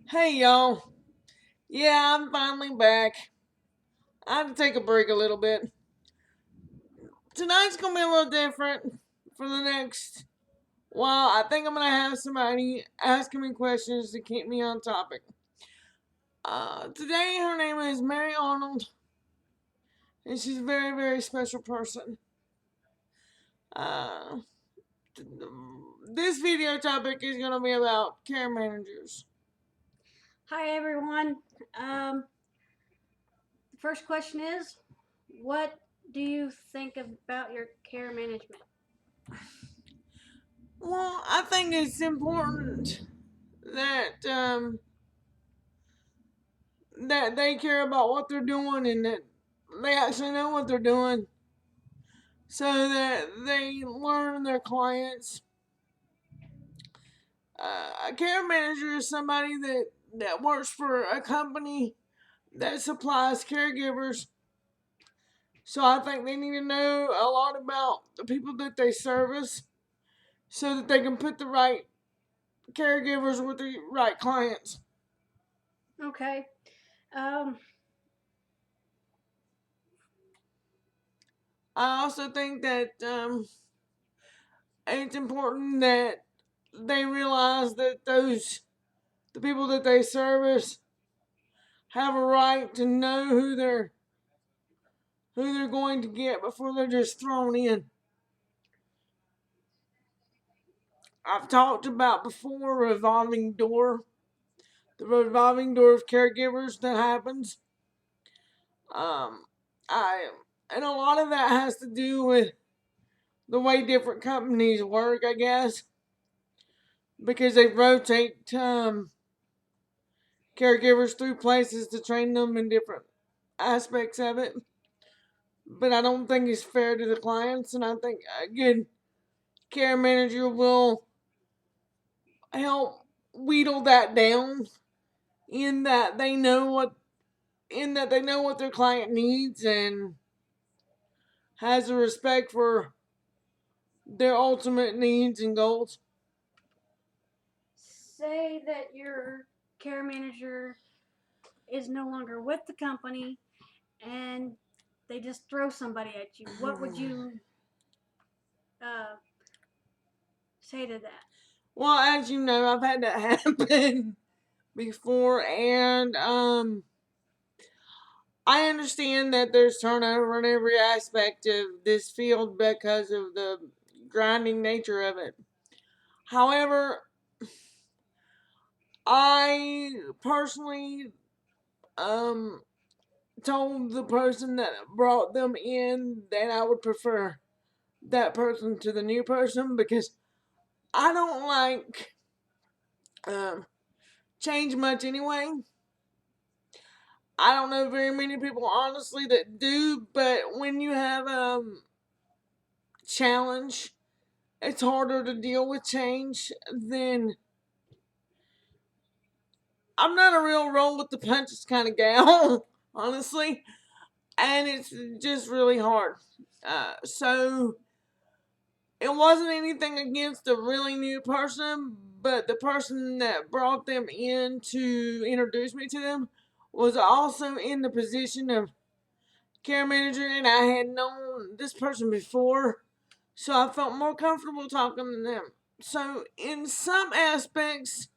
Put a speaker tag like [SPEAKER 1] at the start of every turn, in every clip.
[SPEAKER 1] Hey y'all. Yeah, I'm finally back. I had to take a break a little bit. Tonight's gonna be a little different for the next while. I think I'm gonna have somebody asking me questions to keep me on topic. Today her name is Mary Arnold, and she's a very, very special person. Uh, this video topic is gonna be about care managers.
[SPEAKER 2] Hi everyone. Um, the first question is, what do you think about your care management?
[SPEAKER 1] Well, I think it's important that that they care about what they're doing and that they actually know what they're doing so that they learn their clients. A care manager is somebody that works for a company that supplies caregivers. So I think they need to know a lot about the people that they service so that they can put the right caregivers with the right clients.
[SPEAKER 2] Okay. Um,
[SPEAKER 1] I also think that it's important that they realize that the people that they service have a right to know who they're going to get before they're just thrown in. I've talked about before the revolving door of caregivers that happens. Um, I and a lot of that has to do with the way different companies work, I guess, because they rotate caregivers through places to train them in different aspects of it. But I don't think it's fair to the clients, and I think a good care manager will help wheedle that down in that they know what their client needs and has a respect for their ultimate needs and goals.
[SPEAKER 2] say that your care manager is no longer with the company and they just throw somebody at you. What would you uh, say to that?
[SPEAKER 1] Well, as you know, I've had that happen before, and I understand that there's turnover in every aspect of this field because of the grinding nature of it. However, I personally um told the person that brought them in that I would prefer that person to the new person because I don't like um change much anyway. I don't know very many people honestly that do, but when you have challenge, it's harder to deal with change than I'm not a real roll with the punches kind of gal, honestly, and it's just really hard. So it wasn't anything against a really new person, but the person that brought them in to introduce me to them was also in the position of care manager, and I had known this person before, so I felt more comfortable talking to them. So, in some aspects,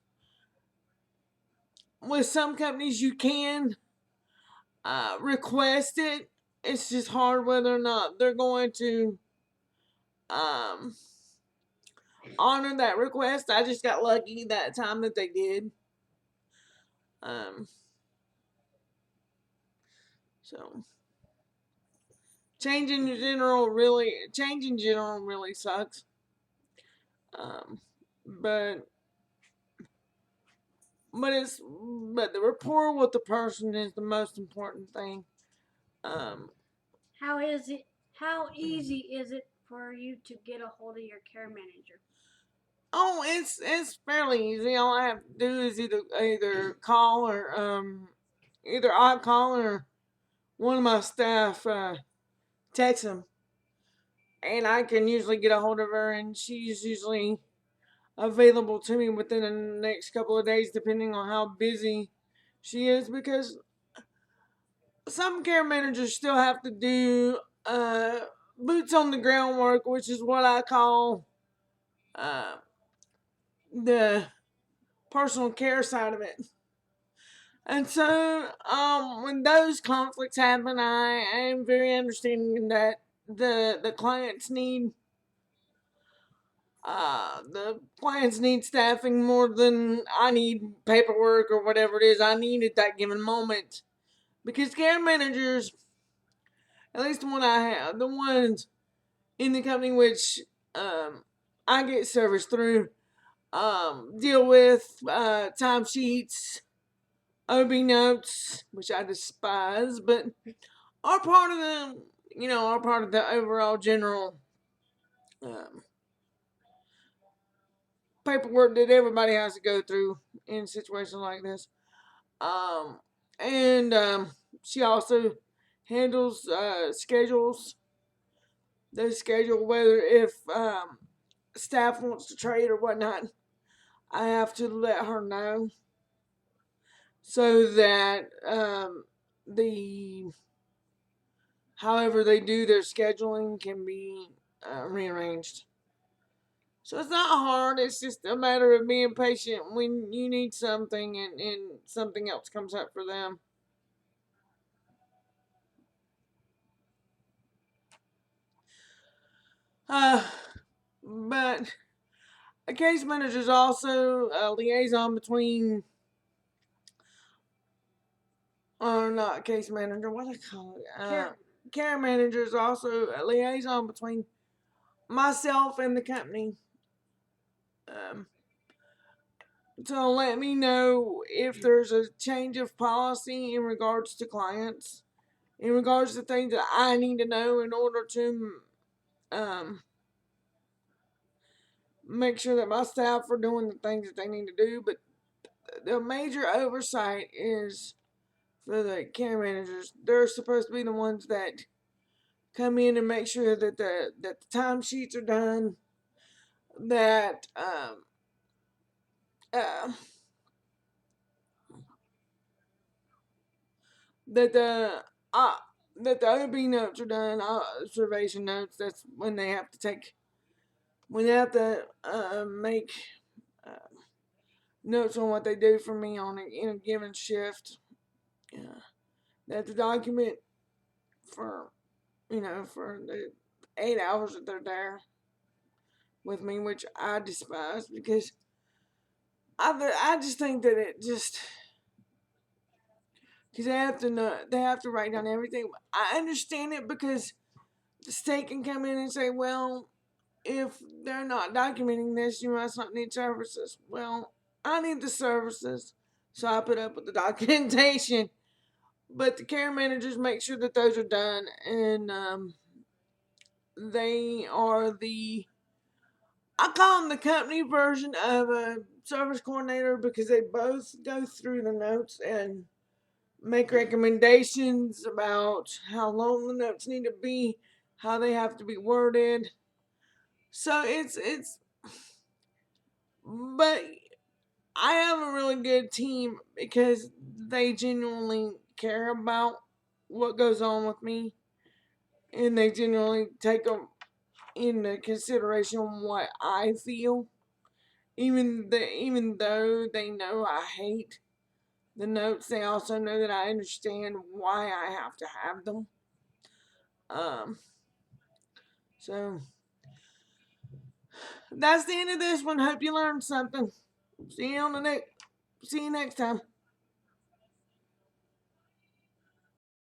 [SPEAKER 1] with some companies, you can request it. It's just hard whether or not they're going to um, honor that request. I just got lucky that time that they did. Um, so change in general really sucks. Um, but but the rapport with the person is the most important thing. Um,
[SPEAKER 2] How is it? How easy is it for you to get a hold of your care manager?
[SPEAKER 1] it's fairly easy. All I have to do is either call or either I call or one of my staff text them, and I can usually get a hold of her, and she's usually available to me within the next couple of days, depending on how busy she is, because some care managers still have to do boots on the ground work, which is what I call uh, the personal care side of it. And so, when those conflicts happen, I am very understanding that the clients need the clients need staffing more than I need paperwork or whatever it is I need at that given moment. Because care managers, at least the one I have, the ones in the company which I get service through, deal with timesheets, OB notes, which I despise, but are part of are part of the overall general um, paperwork that everybody has to go through in situations like this. Um, and she also handles schedules. They schedule whether if staff wants to trade or whatnot. I have to let her know so that the however they do their scheduling can be rearranged. So it's not hard. It's just a matter of being patient when you need something and something else comes up for them. Uh, but a case manager is also a liaison between, or not case manager, what do I call it? Care manager is also a liaison between myself and the company. Um, to let me know if there's a change of policy in regards to clients, in regards to things that I need to know in order to um, make sure that my staff are doing the things that they need to do. But the major oversight is for the care managers. They're supposed to be the ones that come in and make sure that the timesheets are done, that uh, that the uh, that the OB notes are done, observation notes. That's when they have to make uh, notes on what they do for me in a given shift. Yeah. That the document for for the 8 hours that they're there with me, which I despise because I just think that it just because they have to write down everything. I understand it because the state can come in and say, well, if they're not documenting this, you must not need services. Well, I need the services, so I put up with the documentation. But the care managers make sure that those are done, and they are I call them the company version of a service coordinator because they both go through the notes and make recommendations about how long the notes need to be, how they have to be worded. So but I have a really good team because they genuinely care about what goes on with me, and they genuinely take into consideration what I feel, even though they know I hate the notes. They also know that I understand why I have to have them. Um, so that's the end of this one. Hope you learned something. See you next time.